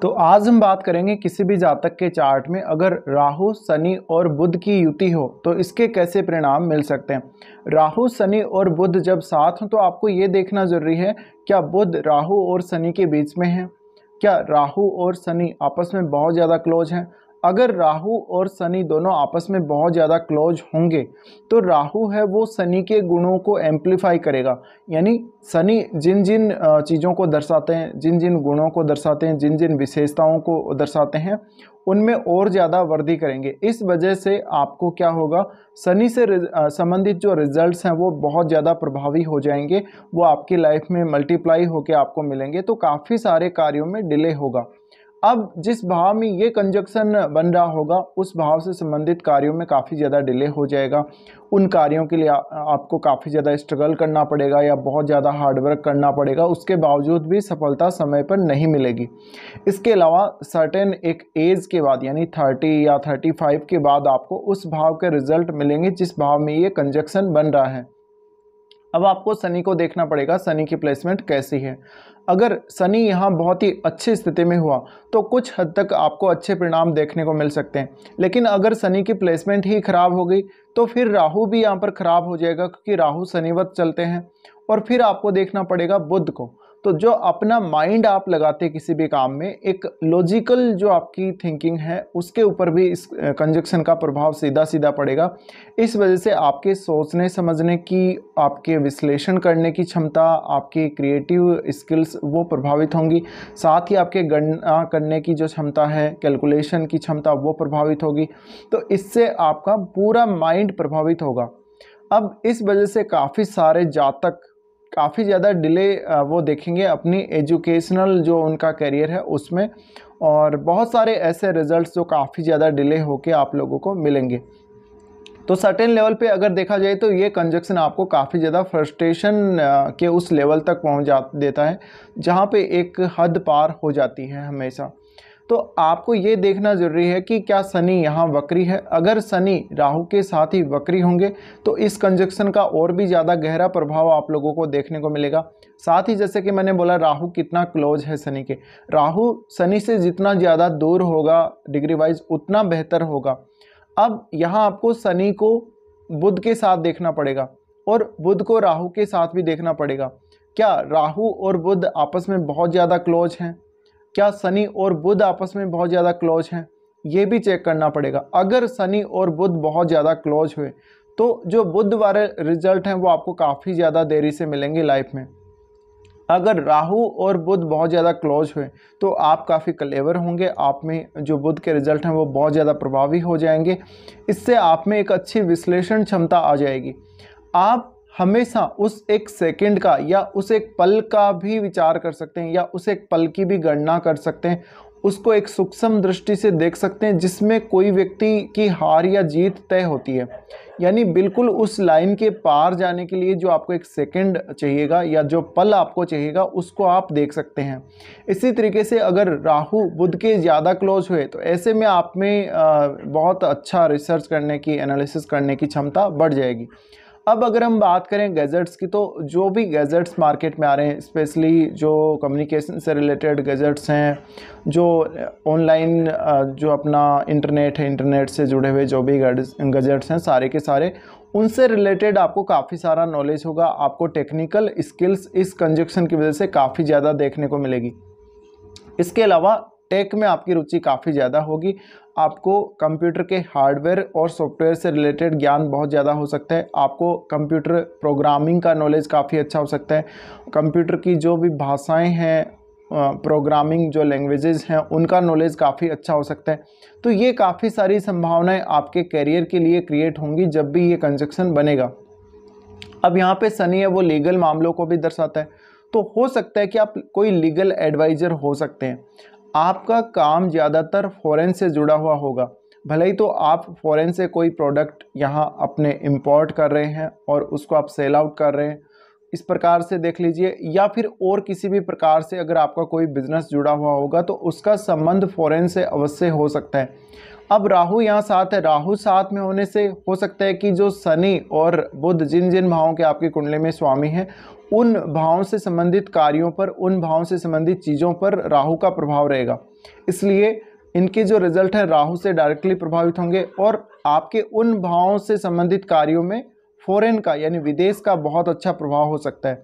तो आज हम बात करेंगे किसी भी जातक के चार्ट में अगर राहु, शनि और बुध की युति हो तो इसके कैसे परिणाम मिल सकते हैं। राहु, शनि और बुध जब साथ हो तो आपको ये देखना जरूरी है, क्या बुध राहु और शनि के बीच में है, क्या राहु और शनि आपस में बहुत ज़्यादा क्लोज हैं। अगर राहु और शनि दोनों आपस में बहुत ज़्यादा क्लोज होंगे तो राहु है वो शनि के गुणों को एम्पलीफाई करेगा, यानी शनि जिन जिन चीज़ों को दर्शाते हैं, जिन जिन गुणों को दर्शाते हैं, जिन जिन विशेषताओं को दर्शाते हैं उनमें और ज़्यादा वृद्धि करेंगे। इस वजह से आपको क्या होगा, शनि से संबंधित जो रिजल्ट्स हैं वो बहुत ज़्यादा प्रभावी हो जाएंगे, वो आपकी लाइफ में मल्टीप्लाई होकर आपको मिलेंगे, तो काफ़ी सारे कार्यों में डिले होगा। अब जिस भाव में ये कंजक्शन बन रहा होगा उस भाव से संबंधित कार्यों में काफ़ी ज़्यादा डिले हो जाएगा। उन कार्यों के लिए आपको काफ़ी ज़्यादा स्ट्रगल करना पड़ेगा या बहुत ज़्यादा हार्डवर्क करना पड़ेगा, उसके बावजूद भी सफलता समय पर नहीं मिलेगी। इसके अलावा सर्टेन एक एज के बाद यानी 30 या 35 के बाद आपको उस भाव के रिजल्ट मिलेंगे जिस भाव में ये कंजक्शन बन रहा है। अब आपको शनि को देखना पड़ेगा, शनि की प्लेसमेंट कैसी है। अगर शनि यहाँ बहुत ही अच्छी स्थिति में हुआ तो कुछ हद तक आपको अच्छे परिणाम देखने को मिल सकते हैं, लेकिन अगर शनि की प्लेसमेंट ही खराब हो गई तो फिर राहु भी यहाँ पर खराब हो जाएगा, क्योंकि राहु शनिवत चलते हैं। और फिर आपको देखना पड़ेगा बुध को। तो जो अपना माइंड आप लगाते हैं किसी भी काम में, एक लॉजिकल जो आपकी थिंकिंग है उसके ऊपर भी इस कंजक्शन का प्रभाव सीधा सीधा पड़ेगा। इस वजह से आपके सोचने समझने की, आपके विश्लेषण करने की क्षमता, आपकी क्रिएटिव स्किल्स वो प्रभावित होंगी। साथ ही आपके गणना करने की जो क्षमता है, कैलकुलेशन की क्षमता वो प्रभावित होगी। तो इससे आपका पूरा माइंड प्रभावित होगा। अब इस वजह से काफ़ी सारे जातक काफ़ी ज़्यादा डिले वो देखेंगे अपनी एजुकेशनल जो उनका करियर है उसमें, और बहुत सारे ऐसे रिजल्ट्स जो काफ़ी ज़्यादा डिले होके आप लोगों को मिलेंगे। तो सर्टेन लेवल पे अगर देखा जाए तो ये कंजक्शन आपको काफ़ी ज़्यादा फ्रस्ट्रेशन के उस लेवल तक पहुंचा देता है जहां पे एक हद पार हो जाती है हमेशा। तो आपको ये देखना ज़रूरी है कि क्या शनि यहाँ वक्री है। अगर शनि राहु के साथ ही वक्री होंगे तो इस कंजक्शन का और भी ज़्यादा गहरा प्रभाव आप लोगों को देखने को मिलेगा। साथ ही जैसे कि मैंने बोला राहु कितना क्लोज है शनि के, राहु शनि से जितना ज़्यादा दूर होगा डिग्री वाइज उतना बेहतर होगा। अब यहाँ आपको शनि को बुध के साथ देखना पड़ेगा और बुध को राहु के साथ भी देखना पड़ेगा। क्या राहु और बुध आपस में बहुत ज़्यादा क्लोज हैं, क्या शनि और बुध आपस में बहुत ज़्यादा क्लोज हैं, ये भी चेक करना पड़ेगा। अगर शनि और बुध बहुत ज़्यादा क्लोज हुए तो जो बुध वाले रिजल्ट हैं वो आपको काफ़ी ज़्यादा देरी से मिलेंगे लाइफ में। अगर राहु और बुध बहुत ज़्यादा क्लोज हुए तो आप काफ़ी क्लेवर होंगे, आप में जो बुध के रिजल्ट हैं वो बहुत ज़्यादा प्रभावी हो जाएंगे। इससे आप में एक अच्छी विश्लेषण क्षमता आ जाएगी। आप हमेशा उस एक सेकंड का या उस एक पल का भी विचार कर सकते हैं या उस एक पल की भी गणना कर सकते हैं, उसको एक सूक्ष्म दृष्टि से देख सकते हैं जिसमें कोई व्यक्ति की हार या जीत तय होती है। यानी बिल्कुल उस लाइन के पार जाने के लिए जो आपको एक सेकंड चाहिएगा या जो पल आपको चाहिएगा उसको आप देख सकते हैं। इसी तरीके से अगर राहु बुध के ज़्यादा क्लोज हुए तो ऐसे में आप में बहुत अच्छा रिसर्च करने की, एनालिसिस करने की क्षमता बढ़ जाएगी। अब अगर हम बात करें गैजेट्स की, तो जो भी गैजेट्स मार्केट में आ रहे हैं, स्पेशली जो कम्युनिकेशन से रिलेटेड गैजेट्स हैं, जो ऑनलाइन जो अपना इंटरनेट है, इंटरनेट से जुड़े हुए जो भी गैजेट्स हैं सारे के सारे, उनसे रिलेटेड आपको काफ़ी सारा नॉलेज होगा। आपको टेक्निकल स्किल्स इस कंजक्शन की वजह से काफ़ी ज़्यादा देखने को मिलेगी। इसके अलावा टेक में आपकी रुचि काफ़ी ज़्यादा होगी। आपको कंप्यूटर के हार्डवेयर और सॉफ्टवेयर से रिलेटेड ज्ञान बहुत ज़्यादा हो सकता है। आपको कंप्यूटर प्रोग्रामिंग का नॉलेज काफ़ी अच्छा हो सकता है। कंप्यूटर की जो भी भाषाएं हैं, प्रोग्रामिंग जो लैंग्वेजेस हैं, उनका नॉलेज काफ़ी अच्छा हो सकता है। तो ये काफ़ी सारी संभावनाएं आपके करियर के लिए क्रिएट होंगी जब भी ये कंजक्शन बनेगा। अब यहाँ पे शनि है वो लीगल मामलों को भी दर्शाता है, तो हो सकता है कि आप कोई लीगल एडवाइज़र हो सकते हैं। आपका काम ज़्यादातर फॉरेन से जुड़ा हुआ होगा, भले ही तो आप फॉरेन से कोई प्रोडक्ट यहाँ अपने इंपोर्ट कर रहे हैं और उसको आप सेल आउट कर रहे हैं, इस प्रकार से देख लीजिए, या फिर और किसी भी प्रकार से अगर आपका कोई बिजनेस जुड़ा हुआ होगा तो उसका संबंध फॉरेन से अवश्य हो सकता है। अब राहु यहाँ साथ है, राहु साथ में होने से हो सकता है कि जो शनि और बुध जिन जिन भावों के आपकी कुंडली में स्वामी हैं उन भावों से संबंधित कार्यों पर, उन भावों से संबंधित चीज़ों पर राहु का प्रभाव रहेगा। इसलिए इनके जो रिजल्ट है राहु से डायरेक्टली प्रभावित होंगे और आपके उन भावों से संबंधित कार्यों में फॉरेन का यानी विदेश का बहुत अच्छा प्रभाव हो सकता है।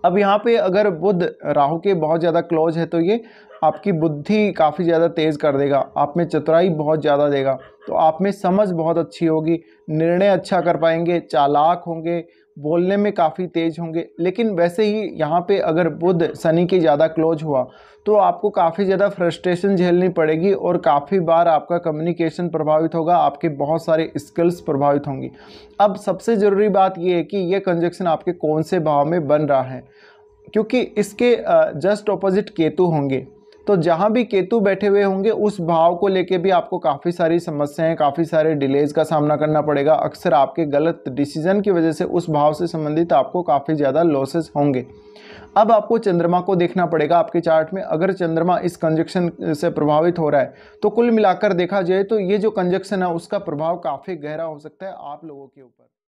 अब यहाँ पे अगर बुध राहु के बहुत ज़्यादा क्लोज है तो ये आपकी बुद्धि काफ़ी ज़्यादा तेज़ कर देगा, आप में चतुराई बहुत ज़्यादा देगा, तो आप में समझ बहुत अच्छी होगी, निर्णय अच्छा कर पाएंगे, चालाक होंगे, बोलने में काफ़ी तेज होंगे। लेकिन वैसे ही यहाँ पे अगर बुध शनि के ज़्यादा क्लोज हुआ तो आपको काफ़ी ज़्यादा फ्रस्ट्रेशन झेलनी पड़ेगी और काफ़ी बार आपका कम्युनिकेशन प्रभावित होगा, आपके बहुत सारे स्किल्स प्रभावित होंगी। अब सबसे ज़रूरी बात यह है कि ये कंजक्शन आपके कौन से भाव में बन रहा है, क्योंकि इसके जस्ट ऑपोजिट केतु होंगे, तो जहाँ भी केतु बैठे हुए होंगे उस भाव को लेके भी आपको काफ़ी सारी समस्याएं, काफ़ी सारे डिलेज का सामना करना पड़ेगा। अक्सर आपके गलत डिसीजन की वजह से उस भाव से संबंधित आपको काफ़ी ज़्यादा लॉसेस होंगे। अब आपको चंद्रमा को देखना पड़ेगा आपके चार्ट में। अगर चंद्रमा इस कंजक्शन से प्रभावित हो रहा है तो कुल मिलाकर देखा जाए तो ये जो कंजक्शन है उसका प्रभाव काफ़ी गहरा हो सकता है आप लोगों के ऊपर।